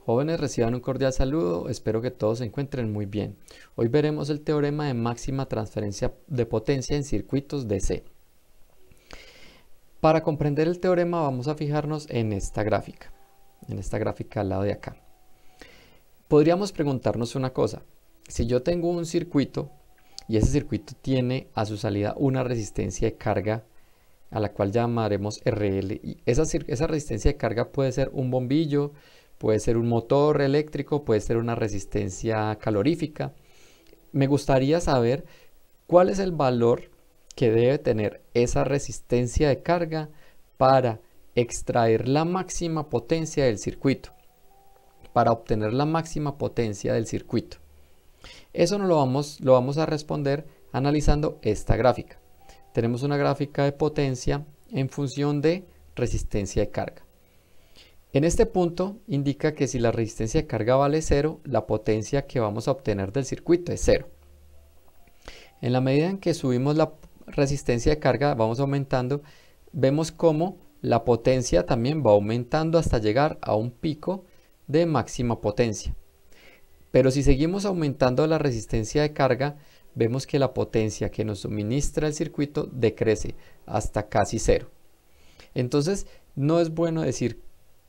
Jóvenes, reciban un cordial saludo, espero que todos se encuentren muy bien. Hoy veremos el teorema de máxima transferencia de potencia en circuitos DC. Para comprender el teorema vamos a fijarnos en esta gráfica al lado de acá. Podríamos preguntarnos una cosa: si yo tengo un circuito y ese circuito tiene a su salida una resistencia de carga a la cual llamaremos RL, y esa resistencia de carga puede ser un bombillo, puede ser un motor eléctrico, puede ser una resistencia calorífica. Me gustaría saber cuál es el valor que debe tener esa resistencia de carga para extraer la máxima potencia del circuito, para obtener la máxima potencia del circuito. Eso lo vamos a responder analizando esta gráfica. Tenemos una gráfica de potencia en función de resistencia de carga. En este punto indica que si la resistencia de carga vale 0, la potencia que vamos a obtener del circuito es 0. En la medida en que subimos la resistencia de carga, vamos aumentando, vemos cómo la potencia también va aumentando hasta llegar a un pico de máxima potencia. Pero si seguimos aumentando la resistencia de carga, vemos que la potencia que nos suministra el circuito decrece hasta casi 0. Entonces, no es bueno decir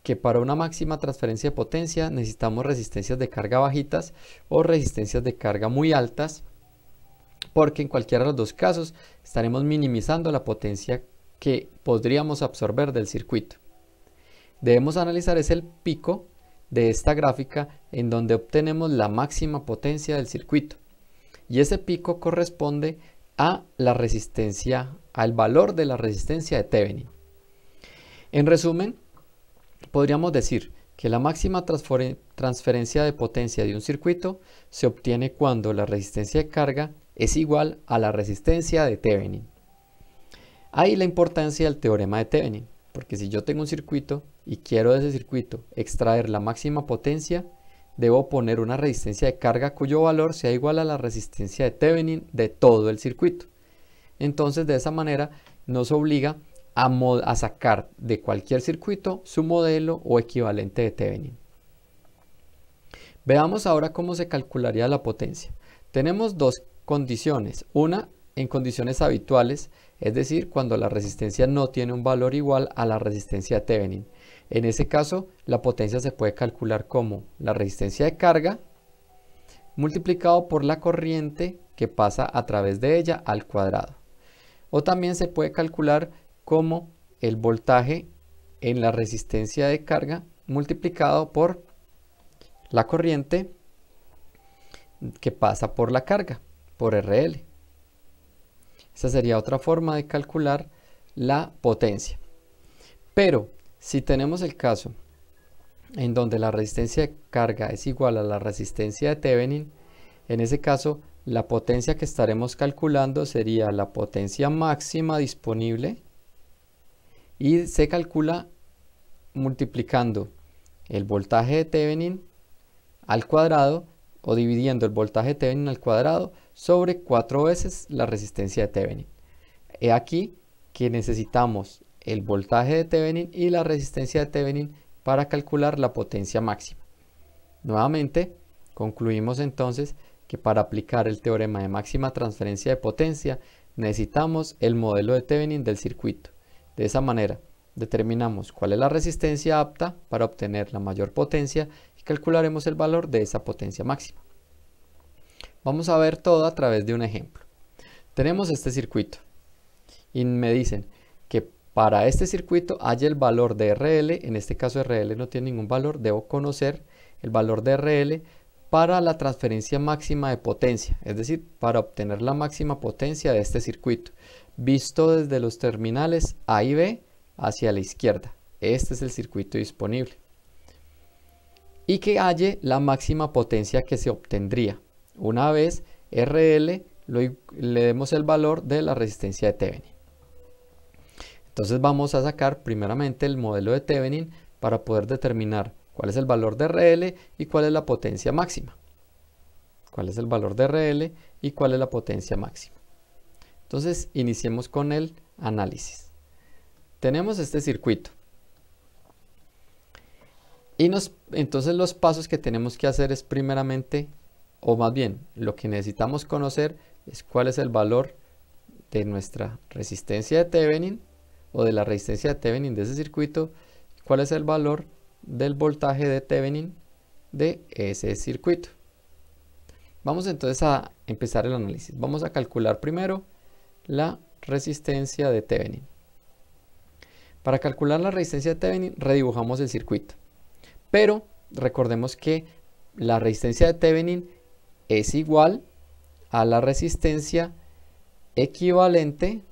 que para una máxima transferencia de potencia necesitamos resistencias de carga bajitas o resistencias de carga muy altas, porque en cualquiera de los dos casos estaremos minimizando la potencia que podríamos absorber del circuito. Debemos analizar es el pico de esta gráfica en donde obtenemos la máxima potencia del circuito, y ese pico corresponde a la resistencia, al valor de la resistencia de Thevenin. En resumen, podríamos decir que la máxima transferencia de potencia de un circuito se obtiene cuando la resistencia de carga es igual a la resistencia de Thevenin. Ahí la importancia del teorema de Thevenin, porque si yo tengo un circuito y quiero de ese circuito extraer la máxima potencia, debo poner una resistencia de carga cuyo valor sea igual a la resistencia de Thevenin de todo el circuito. Entonces, de esa manera nos obliga a sacar de cualquier circuito su modelo o equivalente de Thevenin. Veamos ahora cómo se calcularía la potencia. Tenemos dos condiciones: una en condiciones habituales, es decir, cuando la resistencia no tiene un valor igual a la resistencia de Thevenin. En ese caso, la potencia se puede calcular como la resistencia de carga multiplicado por la corriente que pasa a través de ella al cuadrado. O también se puede calcular como el voltaje en la resistencia de carga multiplicado por la corriente que pasa por la carga, por RL. Esa sería otra forma de calcular la potencia. Pero si tenemos el caso en donde la resistencia de carga es igual a la resistencia de Thevenin, en ese caso la potencia que estaremos calculando sería la potencia máxima disponible, y se calcula multiplicando el voltaje de Thevenin al cuadrado, o dividiendo el voltaje de Thevenin al cuadrado sobre 4 veces la resistencia de Thevenin. He aquí que necesitamos el voltaje de Thevenin y la resistencia de Thevenin para calcular la potencia máxima. Nuevamente, concluimos entonces que para aplicar el teorema de máxima transferencia de potencia necesitamos el modelo de Thevenin del circuito. De esa manera, determinamos cuál es la resistencia apta para obtener la mayor potencia y calcularemos el valor de esa potencia máxima. Vamos a ver todo a través de un ejemplo. Tenemos este circuito y me dicen que para este circuito hay el valor de RL. En este caso RL no tiene ningún valor, debo conocer el valor de RL para la transferencia máxima de potencia, es decir, para obtener la máxima potencia de este circuito, visto desde los terminales A y B hacia la izquierda. Este es el circuito disponible. Y que halle la máxima potencia que se obtendría una vez RL le demos el valor de la resistencia de Thevenin. Entonces vamos a sacar primeramente el modelo de Thevenin para poder determinar cuál es el valor de RL y cuál es la potencia máxima. ¿Cuál es el valor de RL y cuál es la potencia máxima? Entonces iniciemos con el análisis. Tenemos este circuito Entonces los pasos que tenemos que hacer es primeramente, o más bien, lo que necesitamos conocer es cuál es el valor de nuestra resistencia de Thevenin o de la resistencia de Thevenin de ese circuito, cuál es el valor del voltaje de Thevenin de ese circuito. Vamos entonces a empezar el análisis. Vamos a calcular primero la resistencia de Thevenin. Para calcular la resistencia de Thevenin redibujamos el circuito. Pero recordemos que la resistencia de Thevenin es igual a la resistencia equivalente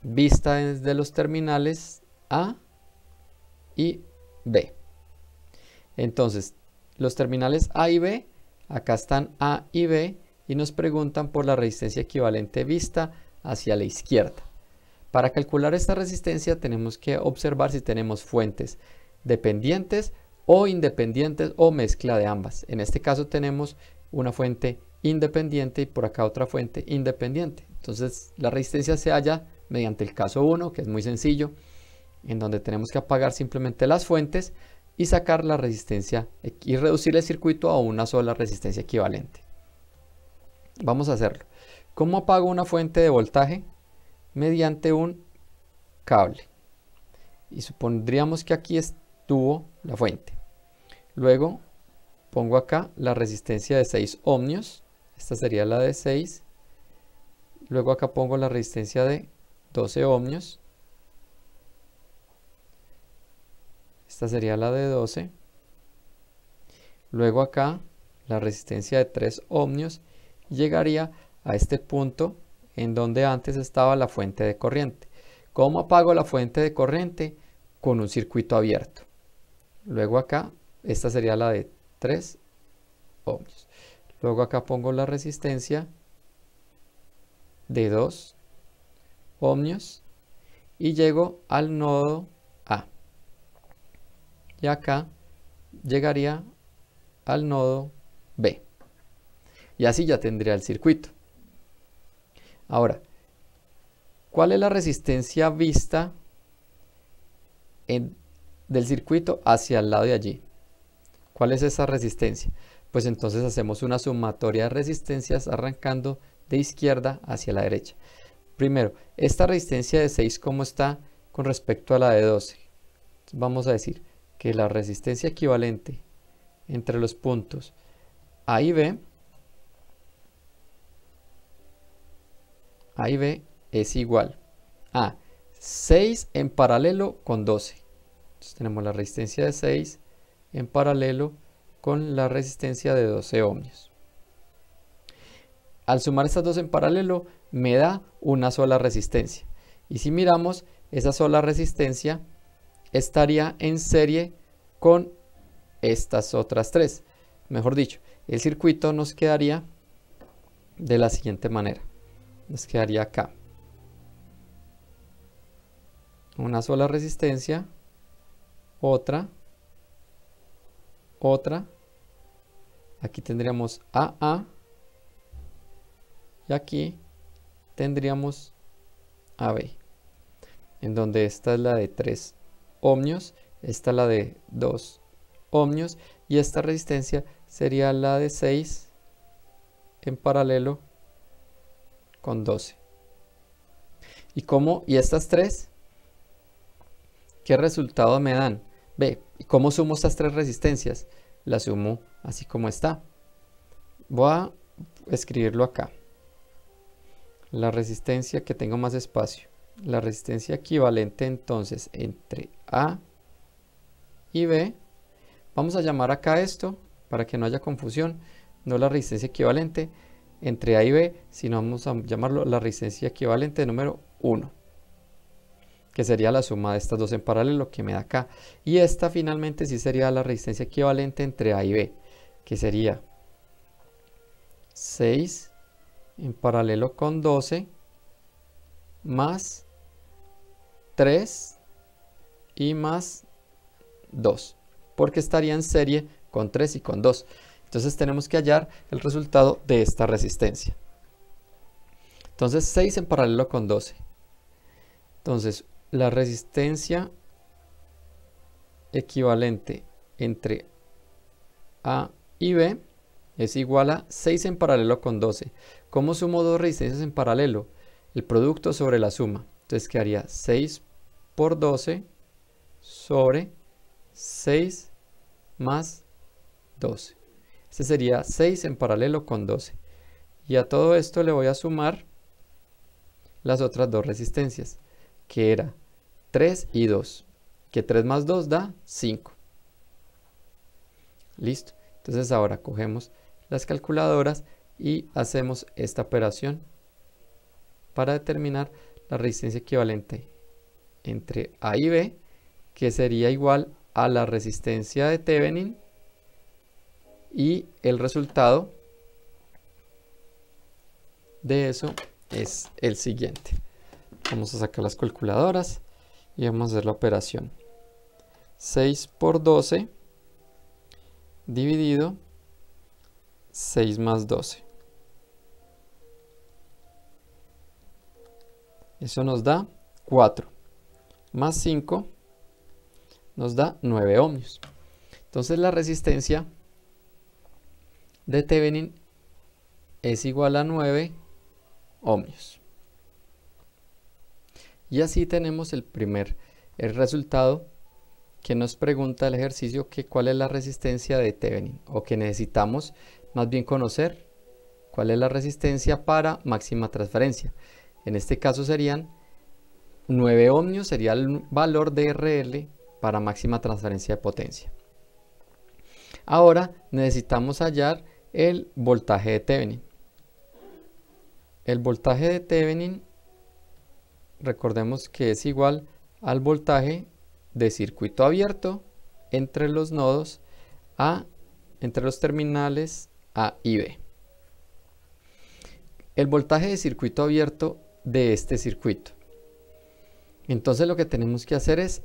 vista desde los terminales A y B. Entonces, los terminales A y B, acá están A y B y nos preguntan por la resistencia equivalente vista hacia la izquierda. Para calcular esta resistencia tenemos que observar si tenemos fuentes dependientes o independientes o mezcla de ambas. En este caso tenemos una fuente independiente y por acá otra fuente independiente. Entonces la resistencia se halla mediante el caso 1, que es muy sencillo, en donde tenemos que apagar simplemente las fuentes y sacar la resistencia y reducir el circuito a una sola resistencia equivalente. Vamos a hacerlo. ¿Cómo apago una fuente de voltaje? Mediante un cable. Y supondríamos que aquí estuvo la fuente. Luego pongo acá la resistencia de 6 ohmios. Esta sería la de 6. Luego acá pongo la resistencia de 12 ohmios. Esta sería la de 12. Luego acá la resistencia de 3 ohmios. Llegaría a este punto en donde antes estaba la fuente de corriente. ¿Cómo apago la fuente de corriente? Con un circuito abierto. Luego acá, esta sería la de 3 ohmios. Luego acá pongo la resistencia de 2 ohmios y llego al nodo A. Y acá llegaría al nodo B. Y así ya tendría el circuito. Ahora, ¿cuál es la resistencia vista del circuito hacia el lado de allí? ¿Cuál es esa resistencia? Pues entonces hacemos una sumatoria de resistencias arrancando de izquierda hacia la derecha. Primero, esta resistencia de 6, ¿cómo está con respecto a la de 12? Vamos a decir que la resistencia equivalente entre los puntos A y B es igual a 6 en paralelo con 12. Entonces tenemos la resistencia de 6 en paralelo con la resistencia de 12 ohmios. Al sumar estas dos en paralelo me da una sola resistencia. Y si miramos, esa sola resistencia estaría en serie con estas otras tres. Mejor dicho, el circuito nos quedaría de la siguiente manera. Nos quedaría acá una sola resistencia, otra, aquí tendríamos AA y aquí tendríamos AB, en donde esta es la de 3 ohmios, esta es la de 2 ohmios y esta resistencia sería la de 6 en paralelo con 12. ¿Y estas tres? ¿Qué resultado me dan? Ve, ¿cómo sumo estas tres resistencias? Las sumo así como está. Voy a escribirlo acá. La resistencia, que tengo más espacio. La resistencia equivalente entonces entre A y B. Vamos a llamar acá esto, para que no haya confusión, no la resistencia equivalente entre A y B, sino vamos a llamarlo la resistencia equivalente número 1, que sería la suma de estas dos en paralelo que me da acá. Y esta finalmente sí sería la resistencia equivalente entre A y B, que sería 6 en paralelo con 12 más 3 y más 2, porque estaría en serie con 3 y con 2. Entonces tenemos que hallar el resultado de esta resistencia. Entonces 6 en paralelo con 12. Entonces la resistencia equivalente entre A y B es igual a 6 en paralelo con 12. ¿Cómo sumo dos resistencias en paralelo? El producto sobre la suma. Entonces quedaría 6 por 12 sobre 6 más 12. Este sería 6 en paralelo con 12. Y a todo esto le voy a sumar las otras dos resistencias, que era 3 y 2. Que 3 más 2 da 5. Listo. Entonces ahora cogemos las calculadoras y hacemos esta operación para determinar la resistencia equivalente entre A y B, que sería igual a la resistencia de Thevenin, y el resultado de eso es el siguiente. Vamos a sacar las calculadoras y vamos a hacer la operación. 6 por 12 dividido 6 más 12. Eso nos da 4. Más 5 nos da 9 ohmios. Entonces la resistencia de Thevenin es igual a 9 ohmios. Y así tenemos el resultado que nos pregunta el ejercicio que cuál es la resistencia de Thevenin, o que necesitamos más bien conocer cuál es la resistencia para máxima transferencia. En este caso serían 9 ohmios, sería el valor de RL para máxima transferencia de potencia. Ahora necesitamos hallar el voltaje de Thevenin. El voltaje de Thevenin, recordemos que es igual al voltaje de circuito abierto entre los nodos entre los terminales A y B. El voltaje de circuito abierto de este circuito. Entonces lo que tenemos que hacer es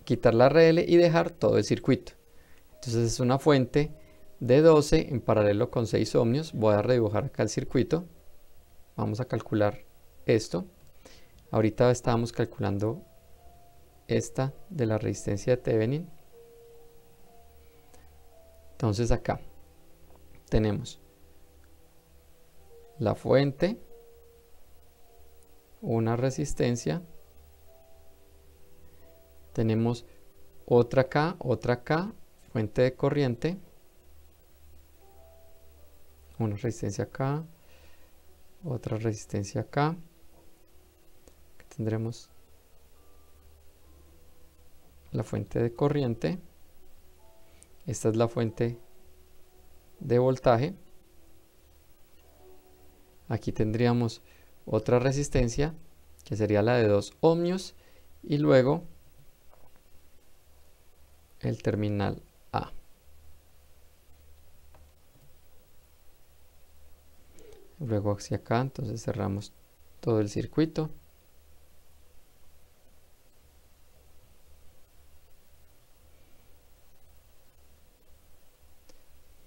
quitar la RL y dejar todo el circuito. Entonces es una fuente de 12 en paralelo con 6 ohmios. Voy a redibujar acá el circuito. Vamos a calcular esto. Ahorita estábamos calculando esta de la resistencia de Thevenin. Entonces acá tenemos la fuente, una resistencia, tenemos otra acá, fuente de corriente, una resistencia acá, otra resistencia acá. Tendremos la fuente de corriente. Esta es la fuente de voltaje. Aquí tendríamos otra resistencia que sería la de 2 ohmios y luego el terminal A. Luego hacia acá, entonces cerramos todo el circuito.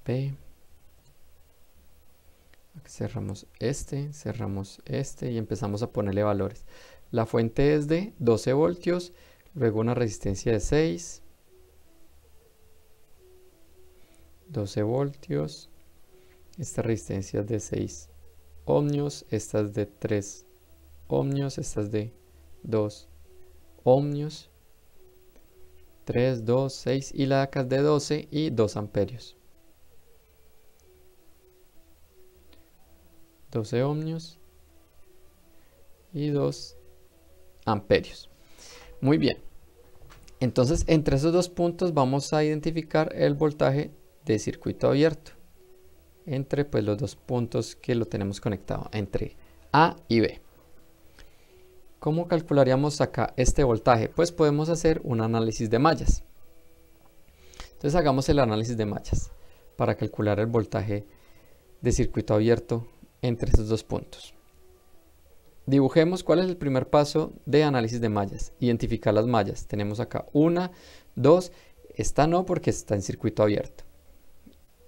B. Cerramos este y empezamos a ponerle valores. La fuente es de 12 voltios, luego una resistencia de 6, 12 voltios, esta resistencia es de 6 ohmios, esta es de 3 ohmios, esta es de 2 ohmios, 3, 2, 6 y la de acá es de 12 y 2 amperios. 12 ohmios y 2 amperios. Muy bien. Entonces, entre esos dos puntos vamos a identificar el voltaje de circuito abierto. Entre pues los dos puntos que lo tenemos conectado, entre A y B. ¿Cómo calcularíamos acá este voltaje? Pues podemos hacer un análisis de mallas. Entonces hagamos el análisis de mallas para calcular el voltaje de circuito abierto entre estos dos puntos. Dibujemos cuál es el primer paso de análisis de mallas. Identificar las mallas. Tenemos acá 1, 2, esta no porque está en circuito abierto.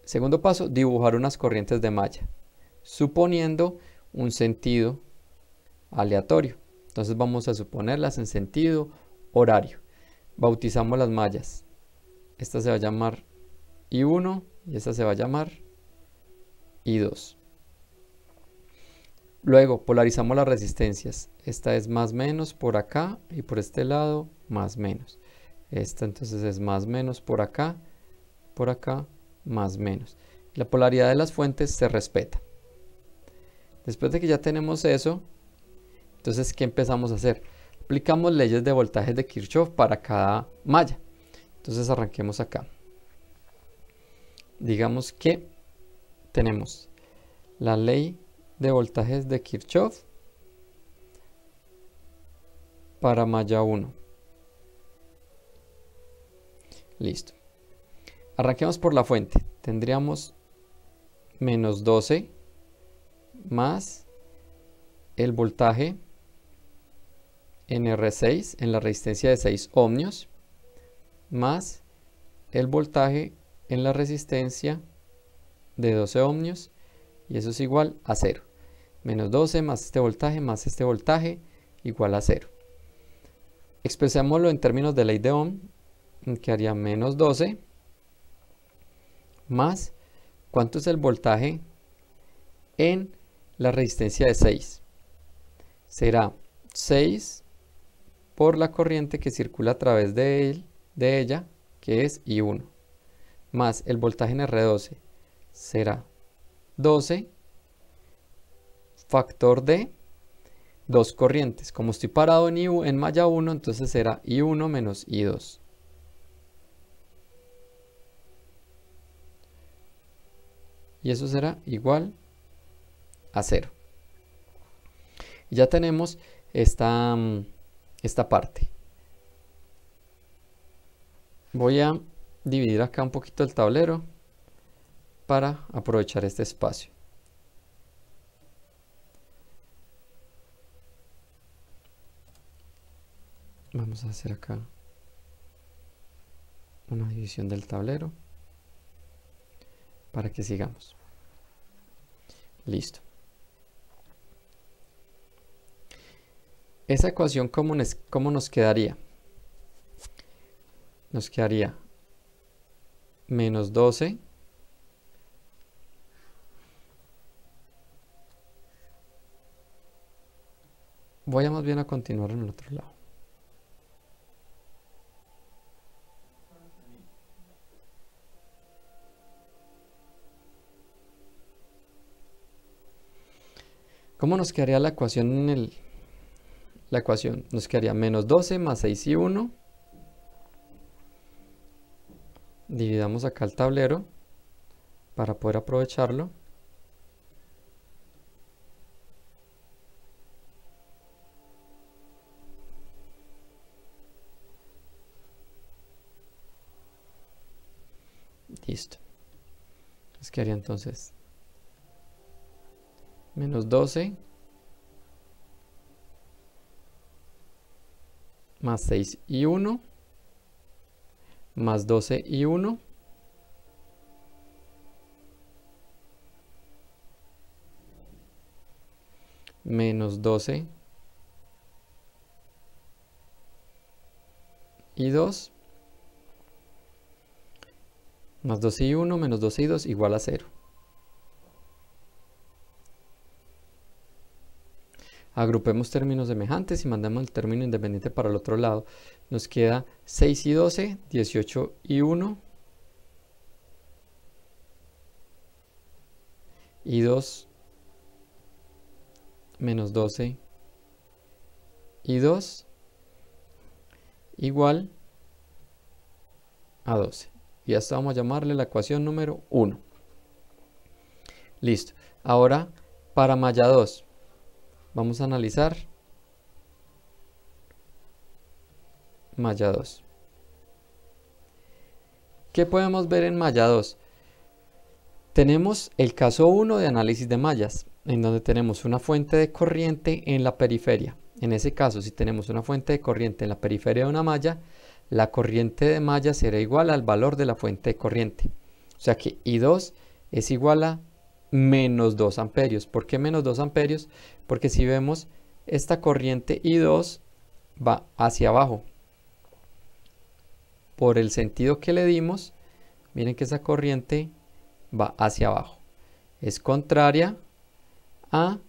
Segundo paso, dibujar unas corrientes de malla, suponiendo un sentido aleatorio. Entonces vamos a suponerlas en sentido horario. Bautizamos las mallas esta se va a llamar I1 y esta se va a llamar I2. Luego polarizamos las resistencias. Esta es más menos por acá y por este lado más menos. Esta entonces es más menos por acá, más menos. La polaridad de las fuentes se respeta. Después de que ya tenemos eso, entonces ¿qué empezamos a hacer? Aplicamos leyes de voltajes de Kirchhoff para cada malla. Entonces arranquemos acá. Digamos que tenemos la ley de voltajes de Kirchhoff para malla 1. Listo. Arranquemos por la fuente. Tendríamos menos 12 más el voltaje en R6 en la resistencia de 6 ohmios más el voltaje en la resistencia de 12 ohmios, y eso es igual a 0. Menos 12 más este voltaje igual a 0. Expresémoslo en términos de ley de Ohm, que haría menos 12 más, ¿cuánto es el voltaje en la resistencia de 6? Será 6 por la corriente que circula a través de ella, que es I1, más el voltaje en R12 será 12, factor de dos corrientes. Como estoy parado en malla 1, entonces será I1 menos I2. Y eso será igual a 0. Y ya tenemos esta parte. Voy a dividir acá un poquito el tablero para aprovechar este espacio. Vamos a hacer acá una división del tablero para que sigamos. Listo. Esa ecuación, ¿cómo nos quedaría? Nos quedaría menos 12 voy a más bien a continuar en el otro lado. ¿Cómo nos quedaría la ecuación la ecuación? Nos quedaría menos 12 más 6 y 1. Dividamos acá el tablero para poder aprovecharlo. Listo. Nos quedaría entonces menos 12 más 6 y 1 más 12 y 1 menos 12 y 2 más 12 y 1 menos 12 y 2 igual a 0. Agrupemos términos semejantes y mandamos el término independiente para el otro lado. Nos queda 6 y 12, 18 y 1 y 2 menos 12 y 2 igual a 12. Y hasta vamos a llamarle la ecuación número 1. Listo. Ahora, para malla 2, vamos a analizar malla 2. ¿Qué podemos ver en malla 2? Tenemos el caso 1 de análisis de mallas, en donde tenemos una fuente de corriente en la periferia. En ese caso, si tenemos una fuente de corriente en la periferia de una malla, la corriente de malla será igual al valor de la fuente de corriente. O sea que I2 es igual a menos 2 amperios. ¿Por qué menos 2 amperios? Porque si vemos, esta corriente I2 va hacia abajo. por el sentido que le dimos, miren que esa corriente va hacia abajo. Es contraria al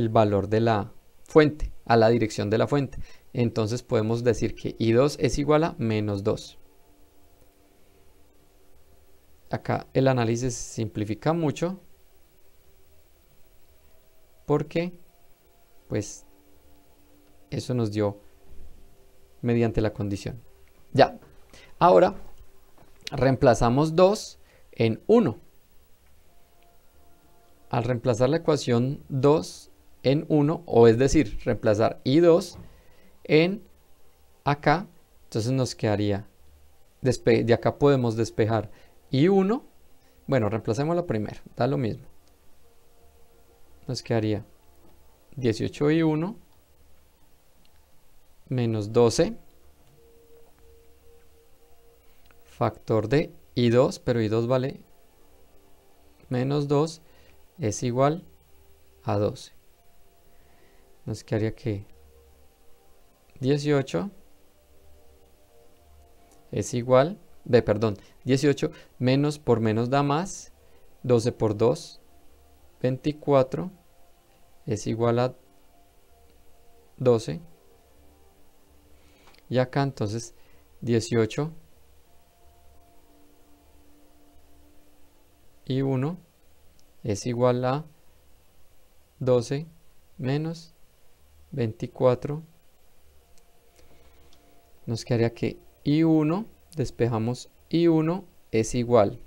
valor de la fuente, a la dirección de la fuente. Entonces podemos decir que I2 es igual a menos 2. Acá el análisis simplifica mucho porque pues eso nos dio mediante la condición. Ya, ahora reemplazamos 2 en 1. Al reemplazar la ecuación 2 en 1, o es decir, reemplazar I2 en acá, entonces nos quedaría, de acá podemos despejar I1, bueno, reemplacémoslo primero, da lo mismo. Nos quedaría 18I1 menos 12 factor de I2, pero I2 vale menos 2, es igual a 12. Nos quedaría que 18 es igual, 18 menos por menos da más, 12 por 2, 24 es igual a 12. Y acá entonces 18 y 1 es igual a 12 menos 24. Nos quedaría que I1, despejamos I1 es igual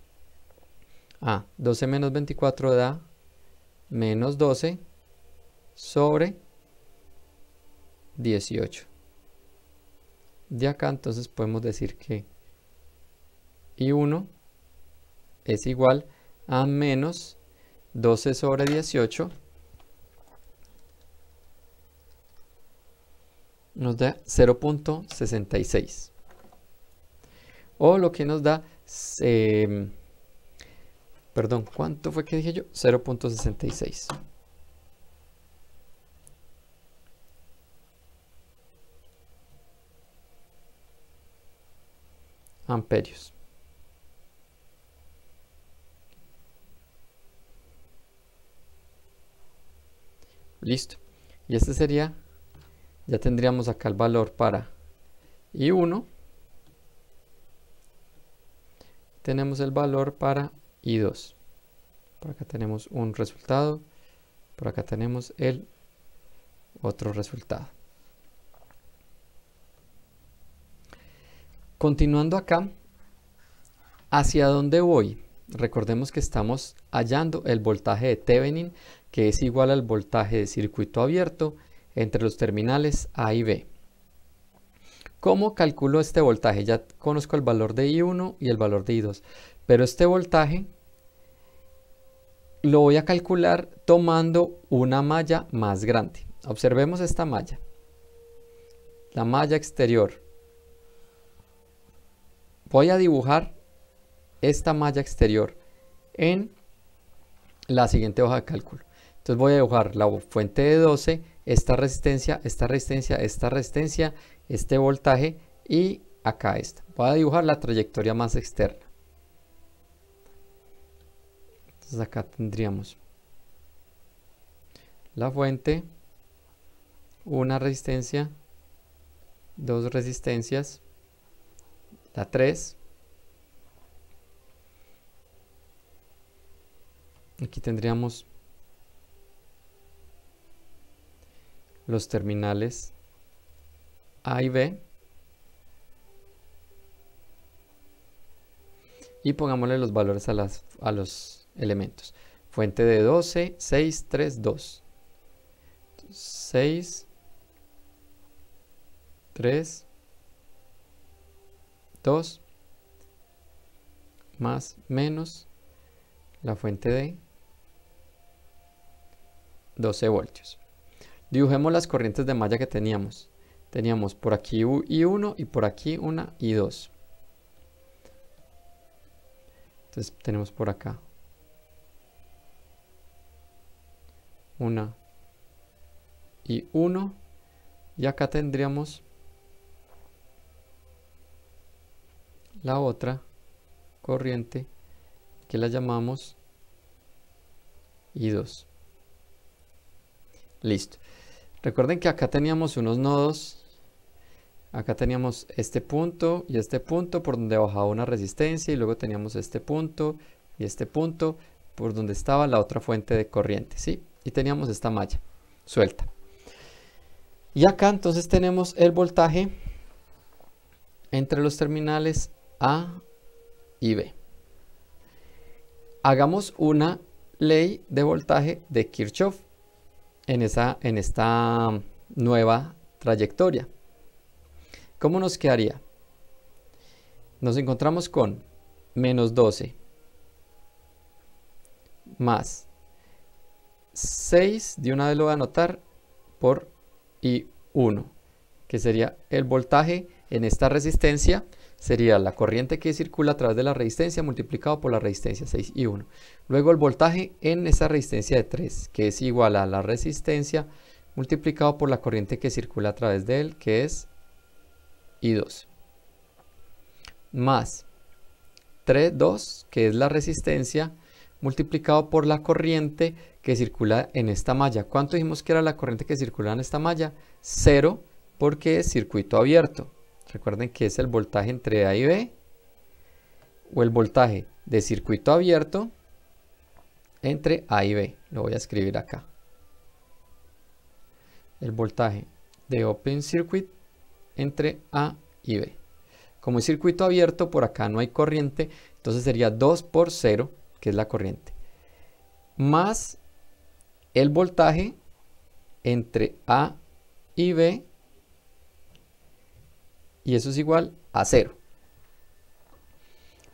a 12 menos 24 da menos 12 sobre 18. De acá entonces podemos decir que I1 es igual a menos 12 sobre 18. Nos da 0.66. O lo que nos da, perdón, ¿cuánto fue que dije yo? 0.66. amperios. Listo. Y este sería, ya tendríamos acá el valor para I1. Tenemos el valor para I2. Por acá tenemos un resultado. Por acá tenemos el otro resultado. Continuando acá, ¿hacia dónde voy? Recordemos que estamos hallando el voltaje de Thevenin, que es igual al voltaje de circuito abierto entre los terminales A y B. ¿Cómo calculo este voltaje? Ya conozco el valor de I1 y el valor de I2, pero este voltaje lo voy a calcular tomando una malla más grande. Observemos esta malla, la malla exterior. Voy a dibujar esta malla exterior en la siguiente hoja de cálculo. Entonces voy a dibujar la fuente de 12, esta resistencia, esta resistencia, esta resistencia, este voltaje y acá esta. Voy a dibujar la trayectoria más externa. Entonces acá tendríamos la fuente, una resistencia, dos resistencias, la 3. Aquí tendríamos los terminales A y B. Y pongámosle los valores a los elementos. Fuente de 12, 6, 3, 2. 6, 3, 2, más, menos, la fuente de 12 voltios. Dibujemos las corrientes de malla que teníamos. Teníamos por aquí I1 y por aquí una I2. Entonces tenemos por acá una I1 y acá tendríamos la otra corriente que la llamamos I2. Listo. Recuerden que acá teníamos unos nodos. Acá teníamos este punto y este punto por donde bajaba una resistencia, y luego teníamos este punto y este punto por donde estaba la otra fuente de corriente, ¿sí? Y teníamos esta malla suelta. Y acá entonces tenemos el voltaje entre los terminales A y B. Hagamos una ley de voltaje de Kirchhoff en esta nueva trayectoria. ¿Cómo nos quedaría? Nos encontramos con menos 12 más 6, de una vez lo voy a anotar, por I1, que sería el voltaje en esta resistencia, sería la corriente que circula a través de la resistencia multiplicado por la resistencia 6I1. Luego el voltaje en esa resistencia de 3, que es igual a la resistencia multiplicado por la corriente que circula a través de él, que es I2, más 3,2, que es la resistencia, multiplicado por la corriente que circula en esta malla. ¿Cuánto dijimos que era la corriente que circula en esta malla? 0, porque es circuito abierto. Recuerden que es el voltaje entre A y B, o el voltaje de circuito abierto entre A y B. Lo voy a escribir acá. El voltaje de Open Circuit entre A y B. Como es circuito abierto, por acá no hay corriente, entonces sería 2 por 0, que es la corriente, más el voltaje entre A y B, y eso es igual a 0.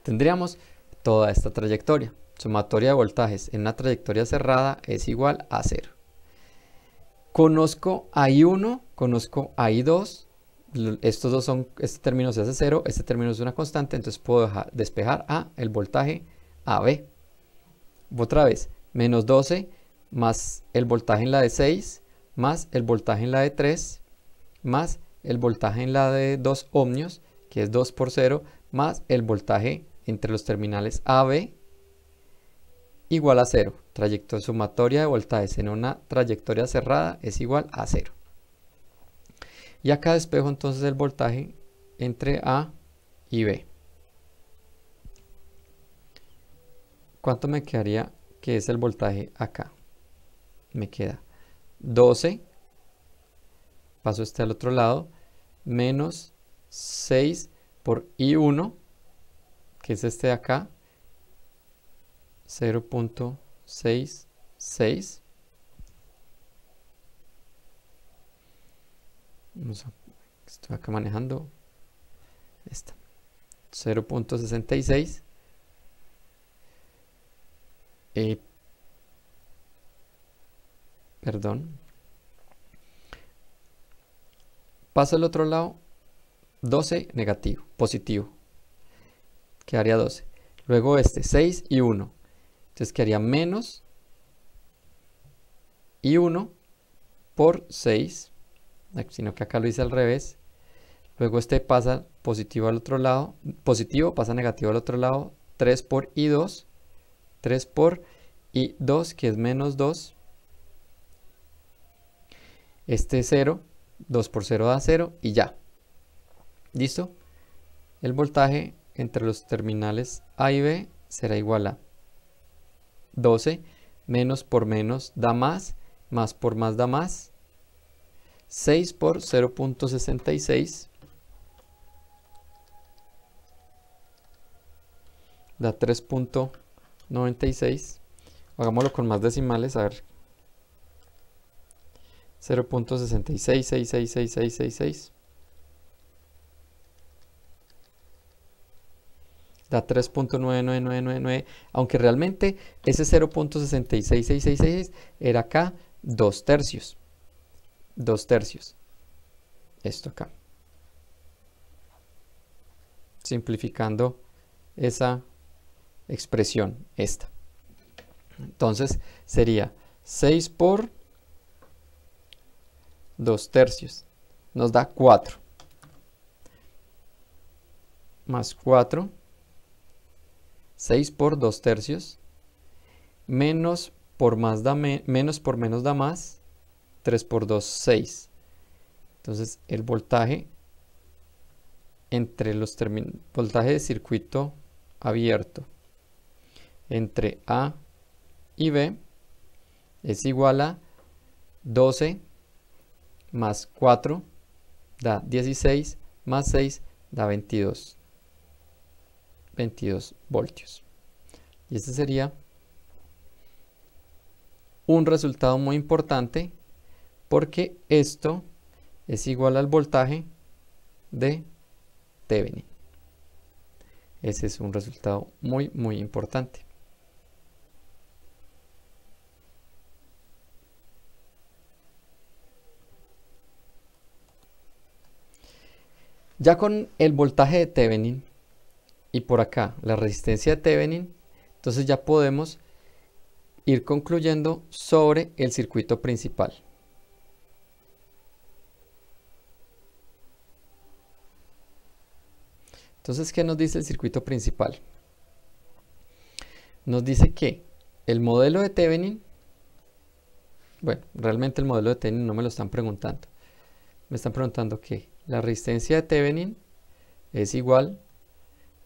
Tendríamos toda esta trayectoria. Sumatoria de voltajes en una trayectoria cerrada es igual a 0. Conozco a I1, conozco a I2. Estos dos son, este término se hace 0, este término es una constante, entonces puedo despejar a el voltaje AB. Otra vez, menos 12 más el voltaje en la de 6, más el voltaje en la de 3, más el voltaje en la de 2 ohmios, que es 2 por 0, más el voltaje entre los terminales AB, igual a 0. Trayectoria sumatoria de voltajes en una trayectoria cerrada es igual a 0. Y acá despejo entonces el voltaje entre A y B. ¿Cuánto me quedaría que es el voltaje acá? Me queda 12, paso este al otro lado, menos 6 por I1, que es este de acá, 0.66. Estoy acá manejando esta 0.66, perdón, paso al otro lado, 12 negativo, positivo, quedaría 12, luego este 6 y 1, entonces quedaría menos I1 por 6, sino que acá lo hice al revés. Luego este pasa positivo al otro lado, positivo pasa negativo al otro lado, 3 por I2, 3 por I2, que es menos 2. Este 0, 2 por 0 da 0 y ya. ¿Listo? El voltaje entre los terminales A y B será igual a 12, menos por menos da más por más da más, 6 por 0.66 da 3.96. Hagámoslo con más decimales, a ver. 0.66666666 da 3.99999, aunque realmente ese 0.666666 era acá 2 tercios. 2 tercios. Esto acá. Simplificando esa expresión, esta. Entonces sería 6 por 2 tercios. Nos da 4. más 4, 6 por 2 tercios, menos por más da menos por menos da más, 3 por 2, 6. Entonces el voltaje entre los voltaje de circuito abierto entre A y B es igual a 12 más 4 da 16 más 6 da 22 voltios. Y este sería un resultado muy importante porque esto es igual al voltaje de Thevenin. Ese es un resultado muy importante. Ya con el voltaje de Thevenin y por acá la resistencia de Thevenin, entonces ya podemos ir concluyendo sobre el circuito principal. Entonces, ¿qué nos dice el circuito principal? Nos dice que el modelo de Thevenin, bueno, realmente el modelo de Thevenin no me lo están preguntando. Me están preguntando que la resistencia de Thevenin es igual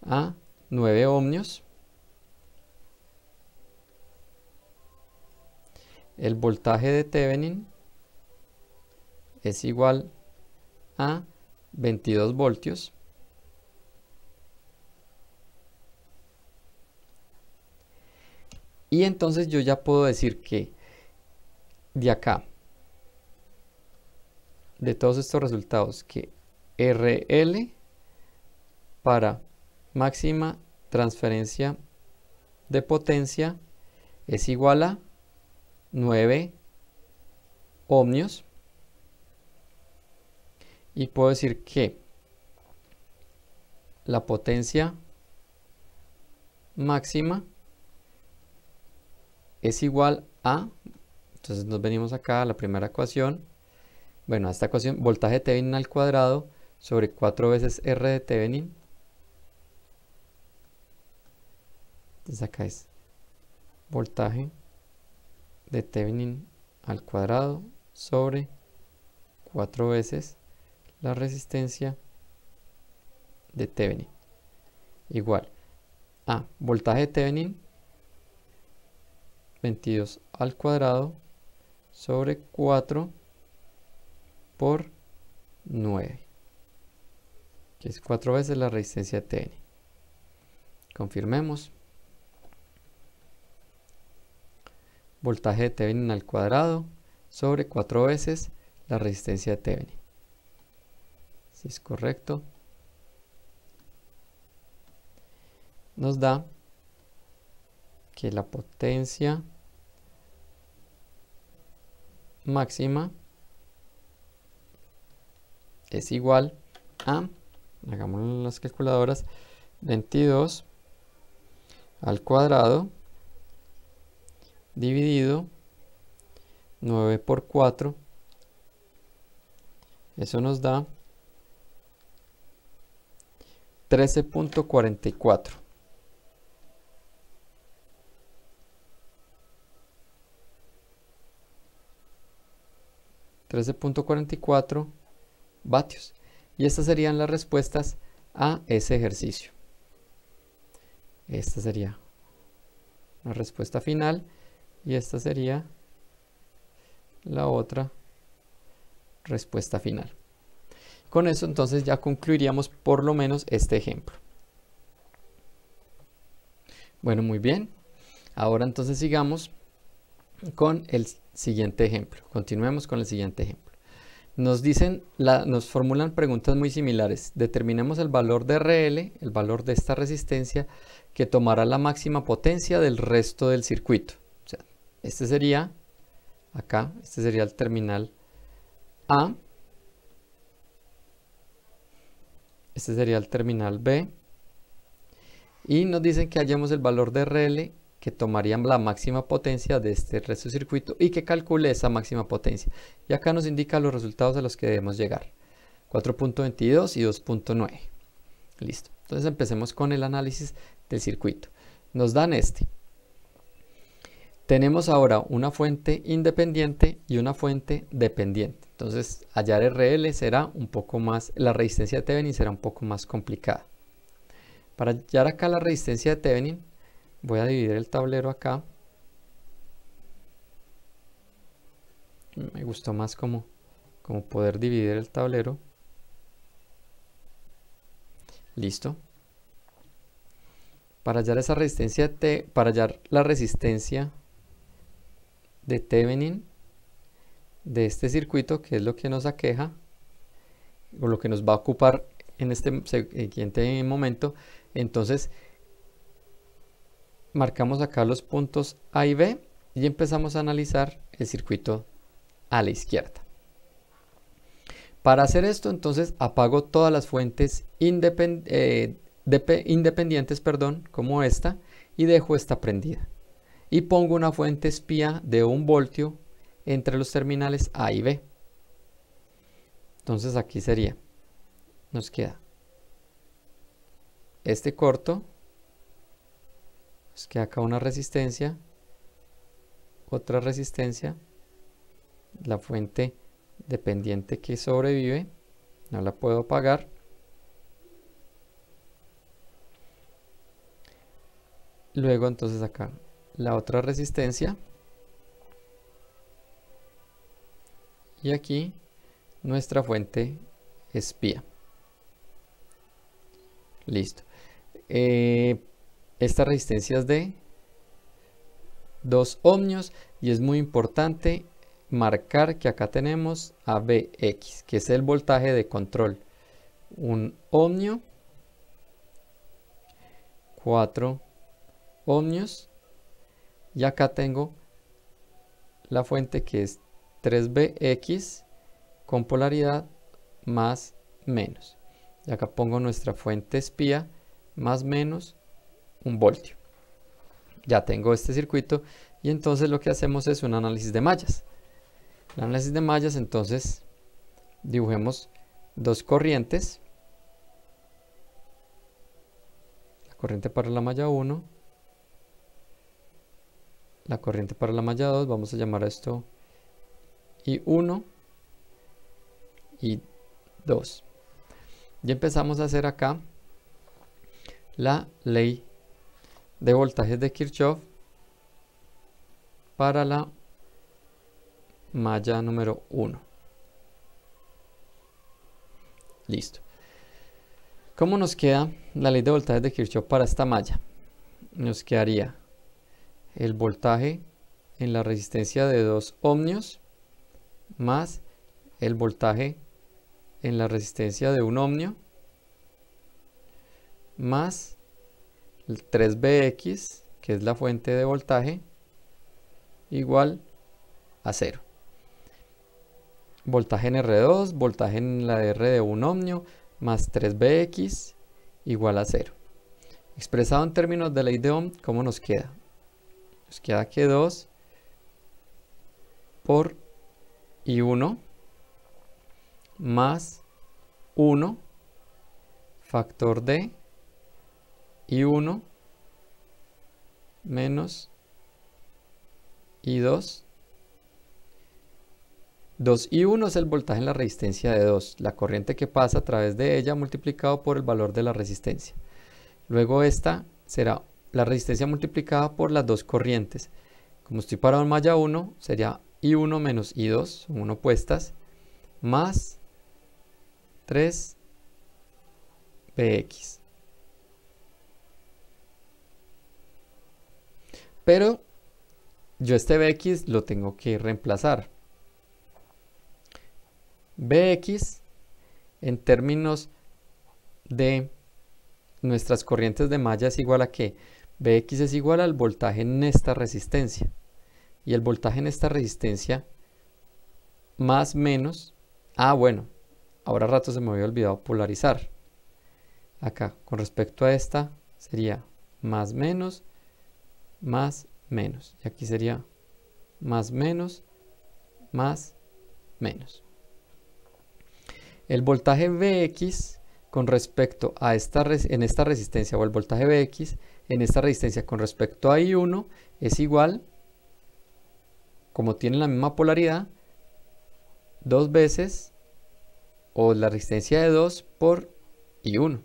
a 9 ohmios. El voltaje de Thevenin es igual a 22 voltios. Y entonces yo ya puedo decir que de acá, de todos estos resultados, que RL para máxima transferencia de potencia es igual a 9 ohmios. Y puedo decir que la potencia máxima es igual a, entonces nos venimos acá a la primera ecuación, bueno, a esta ecuación, voltaje de Thevenin al cuadrado sobre 4 veces R de Thevenin. Entonces acá es voltaje de Thevenin al cuadrado sobre 4 veces la resistencia de Thevenin igual a voltaje de Thevenin 22 al cuadrado sobre 4 por 9, que es 4 veces la resistencia de Thevenin. Confirmemos. Voltaje de Thevenin al cuadrado sobre 4 veces la resistencia de Thevenin. Si es correcto, nos da que la potencia máxima es igual a, hagamos las calculadoras, 22 al cuadrado dividido 9 por 4, eso nos da 13.44. 13.44 vatios. Y estas serían las respuestas a ese ejercicio. Esta sería la respuesta final y esta sería la otra respuesta final. Con eso entonces ya concluiríamos por lo menos este ejemplo. Bueno, muy bien. Ahora entonces sigamos con el siguiente ejemplo. Continuemos con el siguiente ejemplo. Nos dicen, nos formulan preguntas muy similares. Determinemos el valor de RL, el valor de esta resistencia, que tomará la máxima potencia del resto del circuito. O sea, este sería, acá, este sería el terminal A. Este sería el terminal B. Y nos dicen que hallemos el valor de RL que tomarían la máxima potencia de este resto del circuito y que calcule esa máxima potencia. Y acá nos indica los resultados a los que debemos llegar. 4.22 y 2.9. Listo. Entonces empecemos con el análisis del circuito. Nos dan este. Tenemos ahora una fuente independiente y una fuente dependiente. Entonces hallar RL será un poco más, la resistencia de Thevenin será un poco más complicada. Para hallar acá la resistencia de Thevenin, voy a dividir el tablero acá. Me gustó más como poder dividir el tablero. Listo. Para hallar esa resistencia para hallar la resistencia de Thevenin de este circuito, que es lo que nos aqueja o lo que nos va a ocupar en este siguiente momento, entonces marcamos acá los puntos A y B y empezamos a analizar el circuito a la izquierda. Para hacer esto, entonces apago todas las fuentes independientes, como esta, y dejo esta prendida. Y pongo una fuente espía de 1 voltio entre los terminales A y B. Entonces aquí sería, nos queda este corto, nos queda acá una resistencia, otra resistencia, la fuente dependiente que sobrevive, no la puedo apagar. Luego entonces acá la otra resistencia y aquí nuestra fuente espía. Listo. Esta resistencia es de 2 ohmios y es muy importante marcar que acá tenemos ABX, que es el voltaje de control. 1 ohmio, 4 ohmios, y acá tengo la fuente que es 3BX con polaridad más menos, y acá pongo nuestra fuente espía más menos 1 voltio. Ya tengo este circuito y entonces lo que hacemos es un análisis de mallas. El análisis de mallas, entonces dibujemos dos corrientes, la corriente para la malla 1, la corriente para la malla 2, vamos a llamar a esto I1 y 2. Y empezamos a hacer acá la ley de voltajes de Kirchhoff para la malla número 1. Listo. ¿Cómo nos queda la ley de voltajes de Kirchhoff para esta malla? Nos quedaría el voltaje en la resistencia de 2 ohmios más el voltaje en la resistencia de 1 ohmio más el 3BX, que es la fuente de voltaje, igual a 0. Voltaje en R2, voltaje en la R de 1 ohmio más 3BX igual a 0. Expresado en términos de ley de Ohm, ¿cómo nos queda? Nos queda que 2 por I1 más 1 factor de I1 menos I2. 2I1 es el voltaje en la resistencia de 2, la corriente que pasa a través de ella multiplicado por el valor de la resistencia. Luego esta será la resistencia multiplicada por las dos corrientes. Como estoy parado en malla 1, sería I1 menos I2, son opuestas, más 3BX. Pero yo este BX lo tengo que reemplazar. BX en términos de nuestras corrientes de malla es igual a que BX es igual al voltaje en esta resistencia, y el voltaje en esta resistencia más menos, bueno, ahora rato se me había olvidado polarizar. Acá con respecto a esta sería más menos, y aquí sería más menos, más menos. El voltaje VX con respecto a en esta resistencia o el voltaje Vx, en esta resistencia con respecto a I1 es igual, como tienen la misma polaridad, 2 veces o la resistencia de 2 por I1.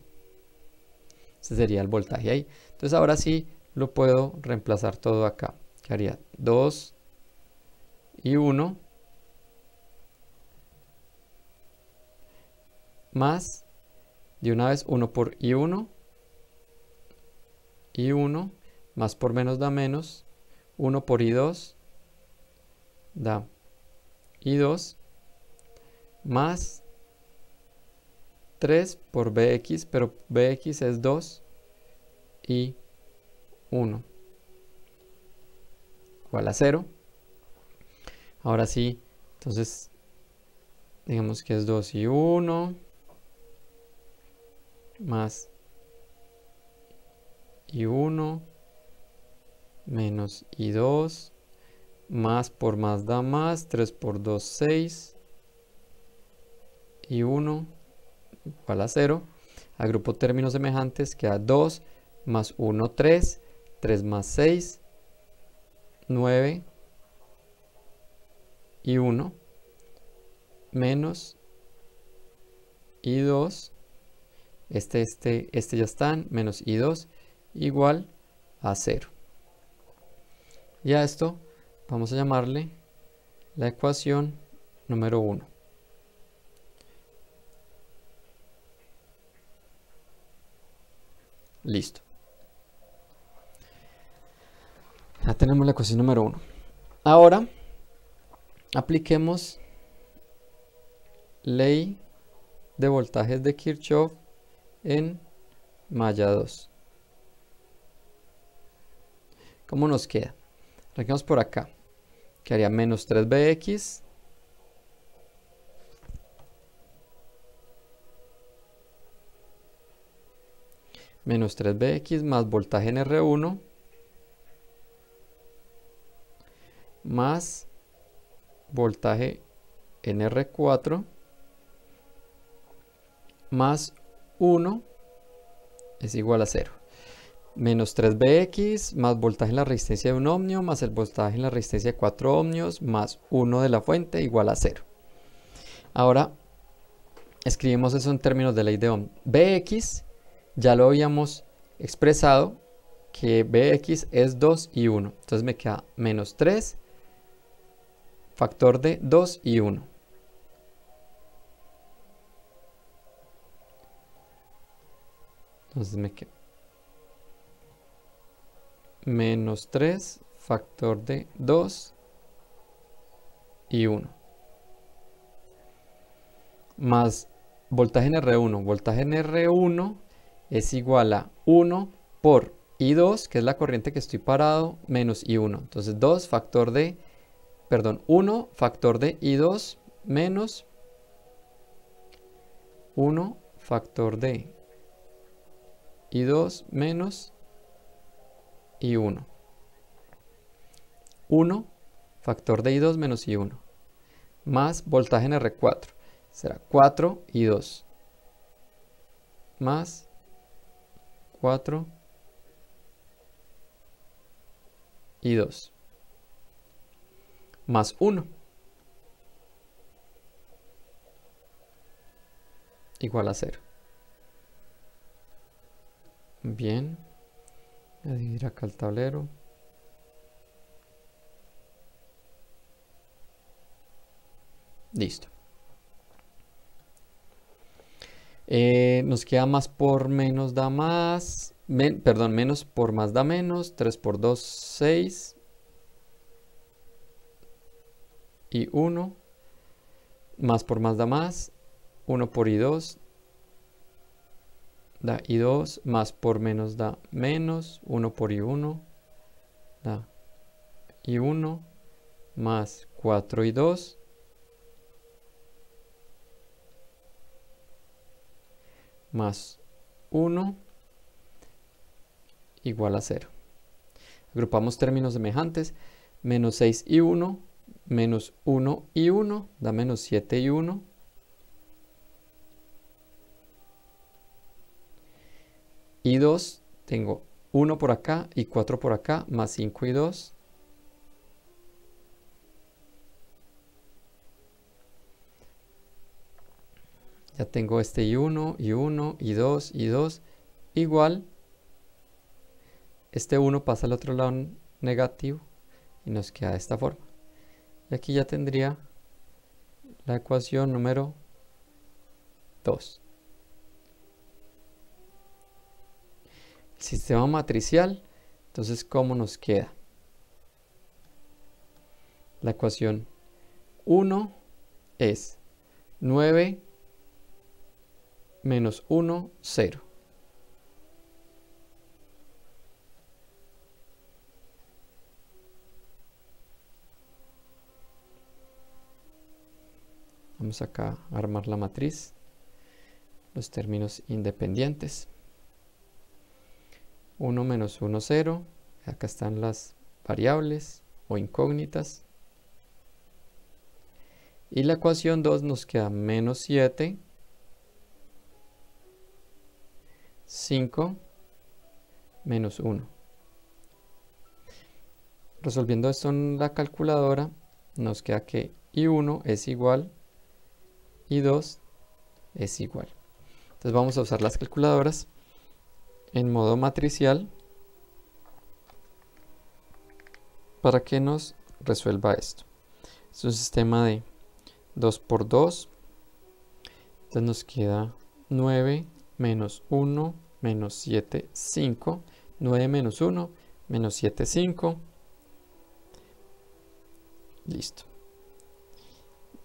Ese sería el voltaje ahí. Entonces ahora sí lo puedo reemplazar todo acá. Que haría 2 I1 más de una vez 1 por I1 más por menos da menos, 1 por I2 da I2 más 3 por Bx, pero Bx es 2 y 1 igual a 0. Ahora sí, entonces digamos que es 2 y 1 más I1 menos I2 más por más da más, 3 por 2, 6 y 1 igual a 0. Agrupo términos semejantes, queda 2 más 1, 3, 3 más 6, 9 y 1 menos I2, este ya están, menos I2 igual a 0. Y a esto vamos a llamarle la ecuación número 1. Listo. Ya tenemos la ecuación número 1. Ahora apliquemos ley de voltajes de Kirchhoff en malla 2. ¿Cómo nos queda? Arranquemos por acá. Quedaría menos 3Bx menos 3Bx más voltaje en R1 más voltaje en R4 más 1 es igual a 0. Menos 3Bx más voltaje en la resistencia de 1 ohmio más el voltaje en la resistencia de 4 ohmios más 1 de la fuente igual a 0. Ahora escribimos eso en términos de ley de Ohm. Bx ya lo habíamos expresado, que Bx es 2 y 1. Entonces me queda menos 3 factor de 2 y 1. Entonces me queda menos 3 factor de 2 y 1. Más voltaje en R1. Voltaje en R1 es igual a 1 por I2, que es la corriente que estoy parado, menos I1. Entonces 2 factor de, perdón, 1 factor de I2 menos 1 factor de I2 menos I1. 1 factor de I2 menos I1 más voltaje en R4 será 4 I2 más 4 I2 más 1 igual a 0. Bien, voy a dividir acá el tablero. Listo. Nos queda más por menos da más, perdón, menos por más da menos, 3 por 2, 6 y 1, más por más da más, 1 por I2 da I2, más por menos da menos, 1 por I1 da I1, más 4 I2 más 1 igual a 0. Agrupamos términos semejantes, menos 6 y 1, menos 1 y 1, da menos 7 y 1, y 2, tengo 1 por acá y 4 por acá, más 5 y 2. Ya tengo este y 1, y 1, y 2, y 2, igual. Este 1 pasa al otro lado negativo y nos queda de esta forma. Y aquí ya tendría la ecuación número 2. El sistema matricial, entonces, ¿cómo nos queda? La ecuación 1 es 9 menos 1, 0. Vamos acá a armar la matriz, los términos independientes. 1 menos 1, 0. Acá están las variables o incógnitas. Y la ecuación 2 nos queda menos 7, 5, menos 1. Resolviendo esto en la calculadora, nos queda que y1 es igual, y 2 es igual. Entonces vamos a usar las calculadoras en modo matricial para que nos resuelva esto. Es un sistema de 2 por 2. Entonces nos queda 9 menos 1 menos 7, 5. 9 menos 1 menos 7, 5. Listo.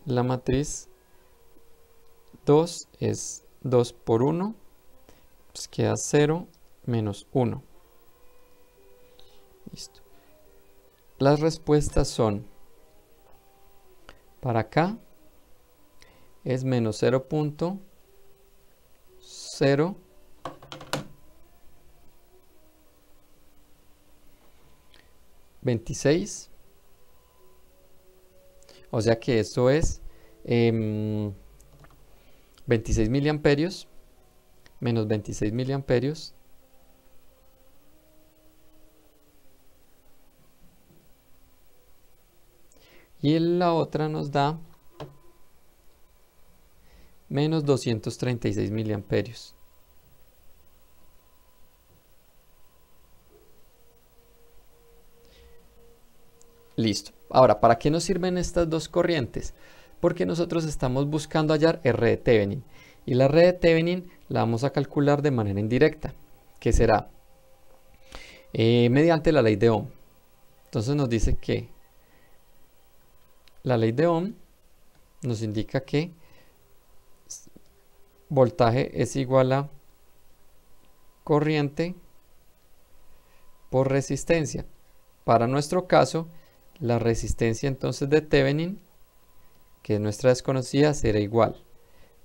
La matriz 2 es 2 por 1. Pues queda 0 menos 1. Listo. Las respuestas son, para acá es menos 0.026. O sea que esto es 26 miliamperios menos 26 miliamperios y la otra nos da menos 236 miliamperios. Listo. Ahora, ¿para qué nos sirven estas dos corrientes? Porque nosotros estamos buscando hallar R de Thevenin. Y la R de Thevenin la vamos a calcular de manera indirecta, que será mediante la ley de Ohm. Entonces nos dice que la ley de Ohm nos indica que voltaje es igual a corriente por resistencia. Para nuestro caso, la resistencia entonces de Thevenin, que es nuestra desconocida, será igual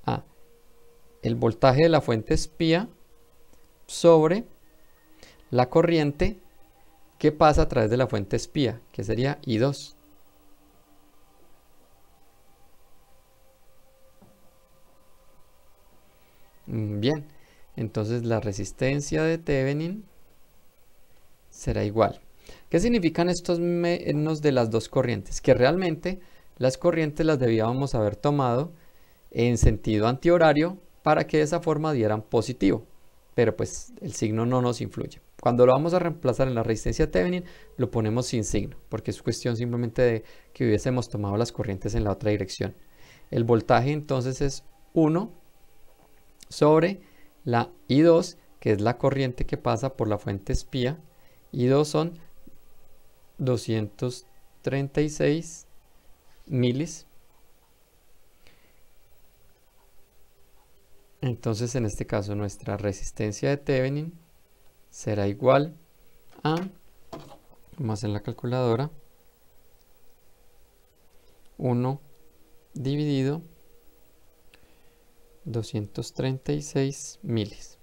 a el voltaje de la fuente espía sobre la corriente que pasa a través de la fuente espía, que sería I2. Bien, entonces la resistencia de Thevenin será igual. ¿Qué significan estos menos de las dos corrientes? Que realmente las corrientes las debíamos haber tomado en sentido antihorario para que de esa forma dieran positivo, pero pues el signo no nos influye. Cuando lo vamos a reemplazar en la resistencia de Thevenin, lo ponemos sin signo, porque es cuestión simplemente de que hubiésemos tomado las corrientes en la otra dirección. El voltaje entonces es 1 sobre la I2, que es la corriente que pasa por la fuente espía. I2 son 236 milis. Entonces en este caso nuestra resistencia de Thevenin será igual a, vamos en la calculadora, 1 dividido 236 milis,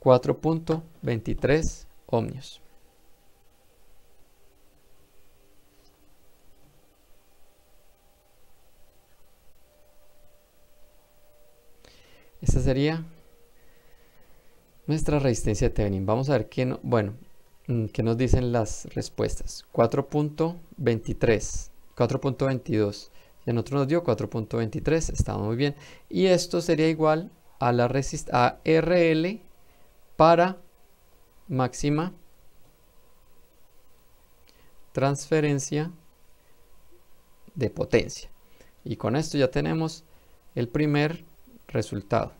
4.23 ohmios. Esta sería nuestra resistencia de Thevenin. Vamos a ver qué, qué nos dicen las respuestas. 4.23, 4.22. Y a nosotros nos dio 4.23, está muy bien. Y esto sería igual a la a RL para máxima transferencia de potencia. Y con esto ya tenemos el primer resultado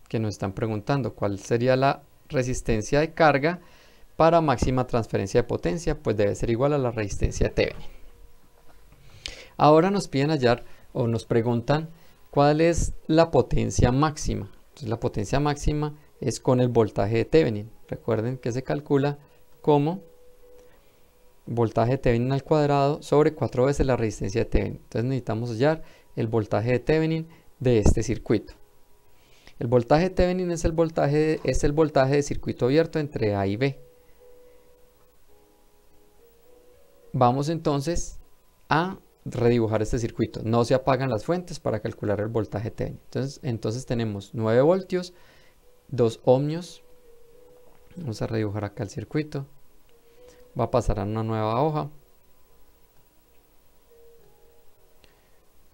que nos están preguntando: ¿cuál sería la resistencia de carga para máxima transferencia de potencia? Pues debe ser igual a la resistencia de Thevenin. Ahora nos piden hallar o nos preguntan cuál es la potencia máxima. Entonces la potencia máxima es con el voltaje de Thevenin. Recuerden que se calcula como voltaje de Thevenin al cuadrado sobre 4 veces la resistencia de Thevenin. Entonces necesitamos hallar el voltaje de Thevenin de este circuito. El voltaje de Thevenin es el voltaje de circuito abierto entre A y B. Vamos entonces a redibujar este circuito. No se apagan las fuentes para calcular el voltaje Thevenin. Entonces tenemos 9 voltios, 2 ohmios. Vamos a redibujar acá el circuito. Va a pasar a una nueva hoja.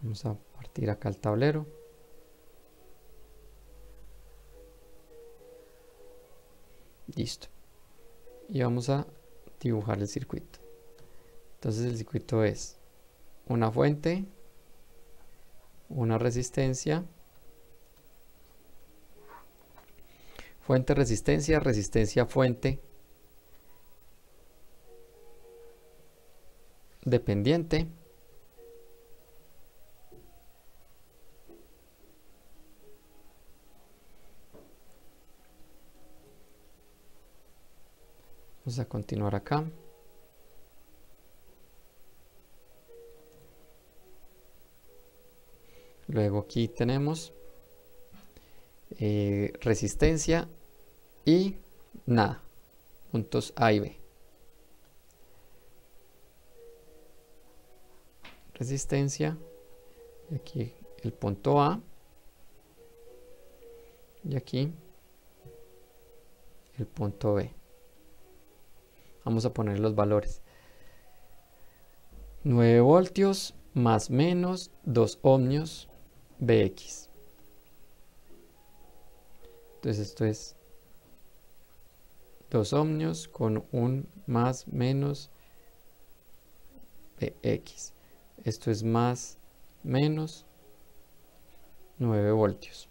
Vamos a partir acá el tablero. Listo. Y vamos a dibujar el circuito. Entonces el circuito es una fuente, una resistencia, fuente, resistencia, resistencia, fuente, dependiente, vamos a continuar acá. Luego aquí tenemos resistencia y nada, puntos A y B. Resistencia, y aquí el punto A, y aquí el punto B. Vamos a poner los valores: 9 voltios más menos 2 ohmios Bx. Entonces esto es 2 ohmios con un más menos Bx. Esto es más menos 9 voltios.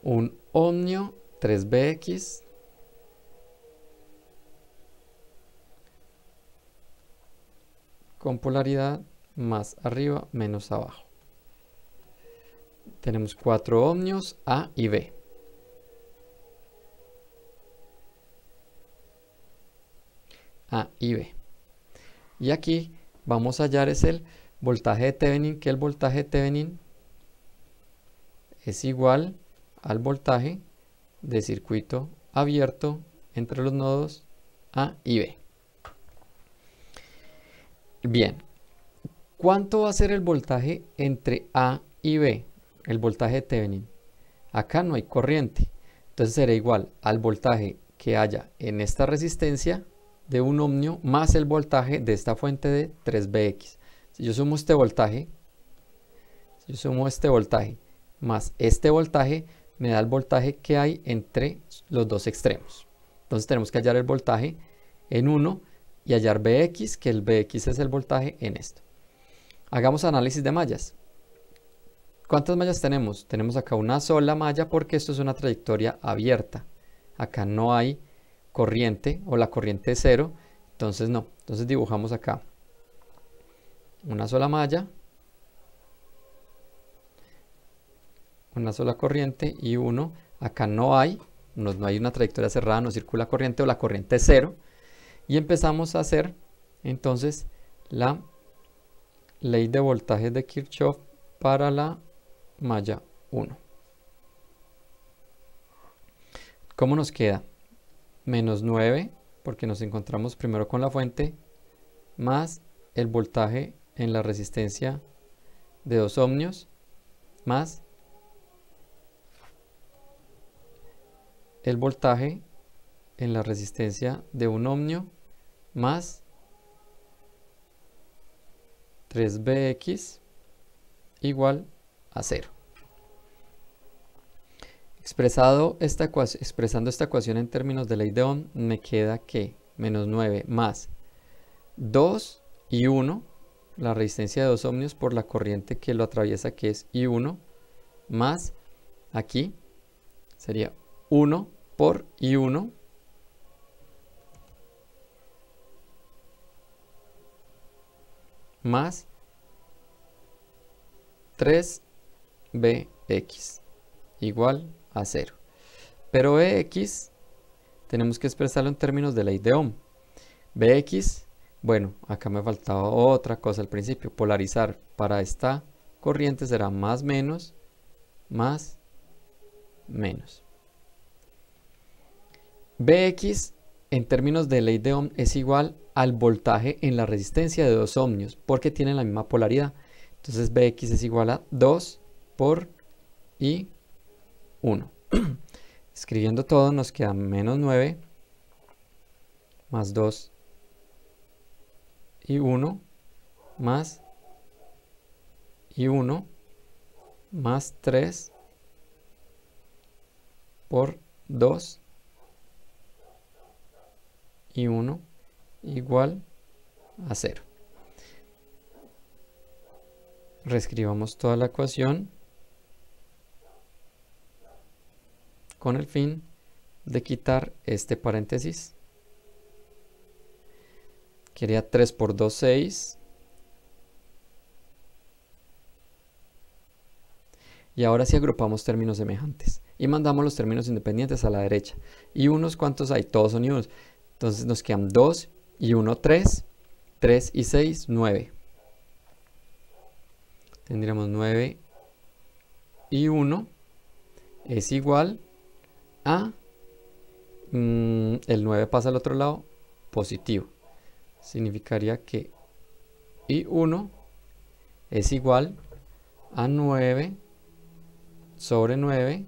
Un ohmio 3Bx con polaridad más arriba menos abajo. Tenemos 4 ohmios A y B. A y B. Y aquí vamos a hallar es el voltaje de Thevenin, que el voltaje de Thevenin es igual al voltaje de circuito abierto entre los nodos A y B. Bien, ¿cuánto va a ser el voltaje entre A y B? El voltaje de Thevenin. Acá no hay corriente, entonces será igual al voltaje que haya en esta resistencia de 1 ohmio más el voltaje de esta fuente de 3Bx. Si yo sumo este voltaje, más este voltaje, me da el voltaje que hay entre los dos extremos. Entonces tenemos que hallar el voltaje en 1 y hallar Bx, que el Bx es el voltaje en esto. Hagamos análisis de mallas. ¿Cuántas mallas tenemos? Tenemos acá una sola malla porque esto es una trayectoria abierta. Acá no hay corriente o la corriente es 0, entonces no. Entonces dibujamos acá una sola malla, una sola corriente y 1. Acá no hay una trayectoria cerrada, no circula corriente o la corriente es 0. Y empezamos a hacer entonces la ley de voltajes de Kirchhoff para la malla 1. ¿Cómo nos queda? Menos 9, porque nos encontramos primero con la fuente, más el voltaje en la resistencia de 2 ohmios, más el voltaje en la resistencia de un ohmio más 3Bx igual a 0. Expresando esta ecuación en términos de ley de Ohm, me queda que menos 9 más 2 y 1, la resistencia de 2 ohmios por la corriente que lo atraviesa, que es I1, más aquí sería 1 por I1 más 3Bx igual a 0. Pero Bx tenemos que expresarlo en términos de ley de Ohm. Bx, bueno, acá me faltaba otra cosa al principio, polarizar. Para esta corriente será más menos, más menos. Bx en términos de ley de Ohm es igual al voltaje en la resistencia de 2 ohmios, porque tienen la misma polaridad. Entonces Bx es igual a 2 por I1. Escribiendo todo nos queda menos 9 más 2 I1 más I1 más 3 por 2 I1 igual a 0. Reescribamos toda la ecuación con el fin de quitar este paréntesis. Quería 3 por 2, 6. Y ahora sí agrupamos términos semejantes y mandamos los términos independientes a la derecha. ¿Y unos cuántos hay? Todos son unos. Entonces nos quedan 2 y 1, 3. 3 y 6, 9. Tendríamos 9 y 1 es igual a, el 9 pasa al otro lado, positivo. Significaría que I1 es igual a 9 sobre 9.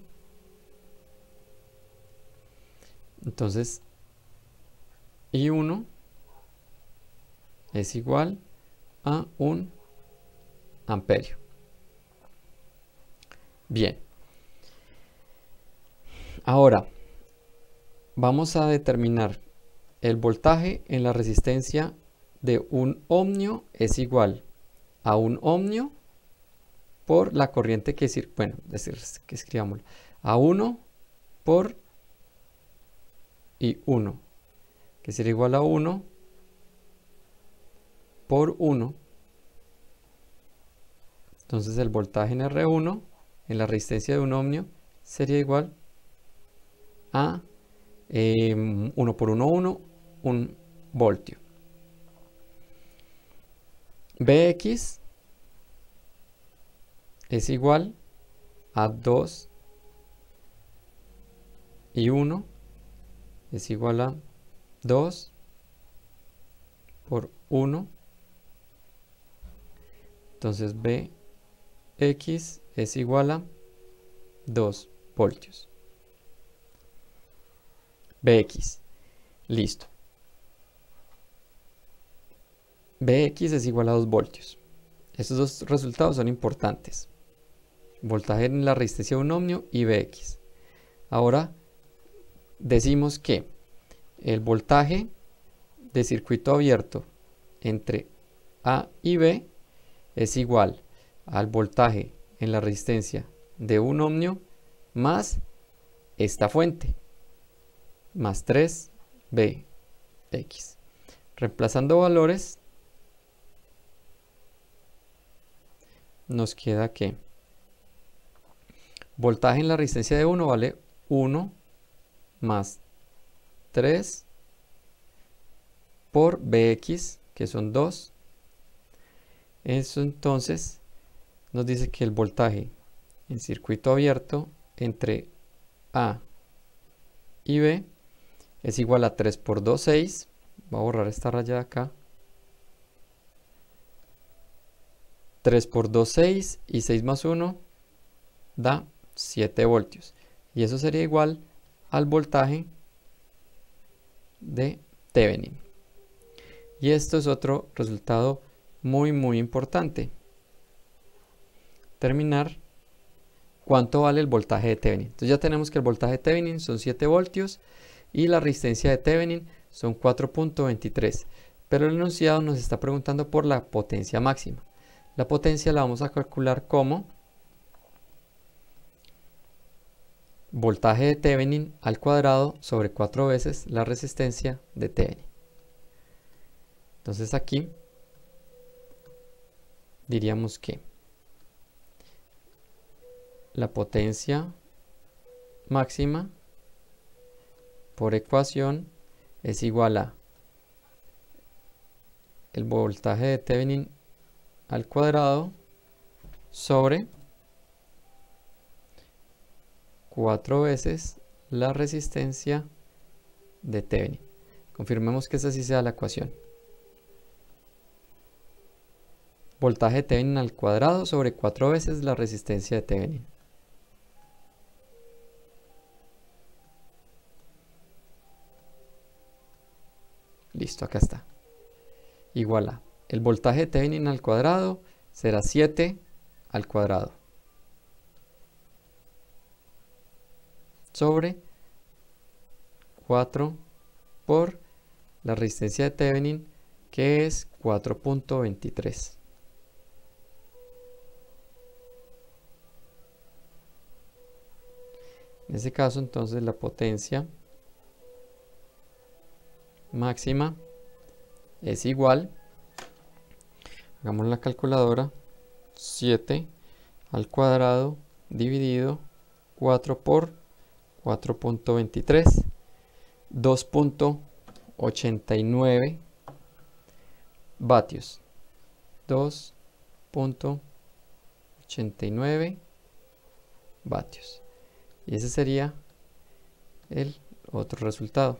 Entonces I1 es igual a 1 amperio. Bien. Ahora vamos a determinar el voltaje en la resistencia de un ohmio es igual a un ohmio por la corriente que que escribámoslo a 1 por I1, que será igual a 1 por 1. Entonces el voltaje en R1 en la resistencia de un ohmio sería igual a 1 por 1, 1 voltio. Bx es igual a 2 y 1 es igual a 2 por 1. Entonces Bx es igual a 2 voltios. Bx, listo. Bx es igual a 2 voltios. Estos dos resultados son importantes. Voltaje en la resistencia de un ohmio y Bx. Ahora decimos que el voltaje de circuito abierto entre A y B es igual al voltaje en la resistencia de un ohmio más esta fuente, más 3Bx. Reemplazando valores, nos queda que voltaje en la resistencia de 1 vale 1 más 3 por Bx, que son 2. Eso entonces nos dice que el voltaje en circuito abierto entre A y B es igual a 3 por 2, 6. Voy a borrar esta raya de acá. 3 por 2, 6 y 6 más 1 da 7 voltios. Y eso sería igual al voltaje de Thevenin. Y esto es otro resultado muy importante. Terminar cuánto vale el voltaje de Thevenin. Entonces ya tenemos que el voltaje de Thevenin son 7 voltios y la resistencia de Thevenin son 4.23. Pero el enunciado nos está preguntando por la potencia máxima. La potencia la vamos a calcular como voltaje de Thevenin al cuadrado sobre 4 veces la resistencia de Thevenin. Entonces aquí diríamos que la potencia máxima por ecuación es igual a el voltaje de Thevenin al cuadrado sobre 4 veces la resistencia de Thevenin. Confirmemos que esa sí sea la ecuación. Voltaje de Thevenin al cuadrado sobre 4 veces la resistencia de Thevenin. Listo, acá está. Igual a el voltaje de Thevenin al cuadrado será 7 al cuadrado sobre 4 por la resistencia de Thevenin, que es 4.23. En este caso, entonces, la potencia máxima es igual, hagamos la calculadora, 7 al cuadrado dividido 4 por 4.23, 2.89 vatios. 2.89 vatios. Y ese sería el otro resultado.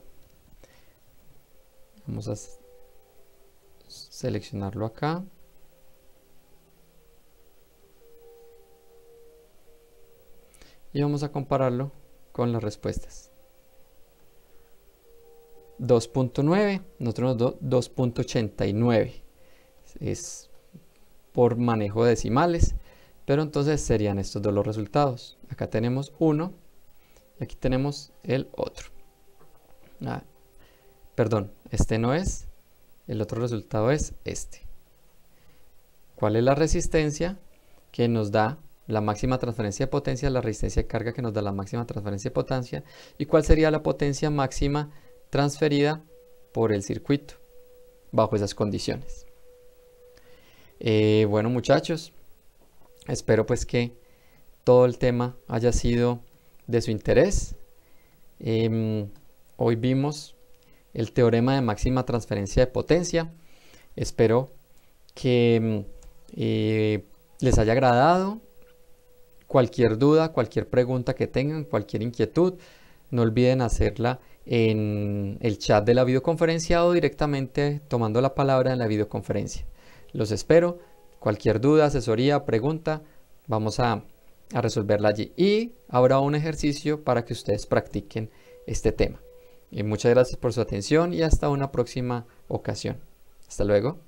Vamos a seleccionarlo acá. Y vamos a compararlo con las respuestas. 2.9, nosotros nos dio 2.89. Es por manejo de decimales, pero entonces serían estos dos los resultados. Acá tenemos uno y aquí tenemos el otro. Perdón, este no es, el otro resultado es este. ¿Cuál es la resistencia que nos da la máxima transferencia de potencia? La resistencia de carga que nos da la máxima transferencia de potencia. ¿Y cuál sería la potencia máxima transferida por el circuito bajo esas condiciones? Bueno, muchachos, espero pues que todo el tema haya sido de su interés. Hoy vimos el teorema de máxima transferencia de potencia. Espero que les haya agradado. Cualquier duda, cualquier pregunta que tengan, cualquier inquietud, no olviden hacerla en el chat de la videoconferencia o directamente tomando la palabra en la videoconferencia. Los espero. Cualquier duda, asesoría, pregunta, vamos a resolverla allí. Y habrá un ejercicio para que ustedes practiquen este tema. Y muchas gracias por su atención y hasta una próxima ocasión. Hasta luego.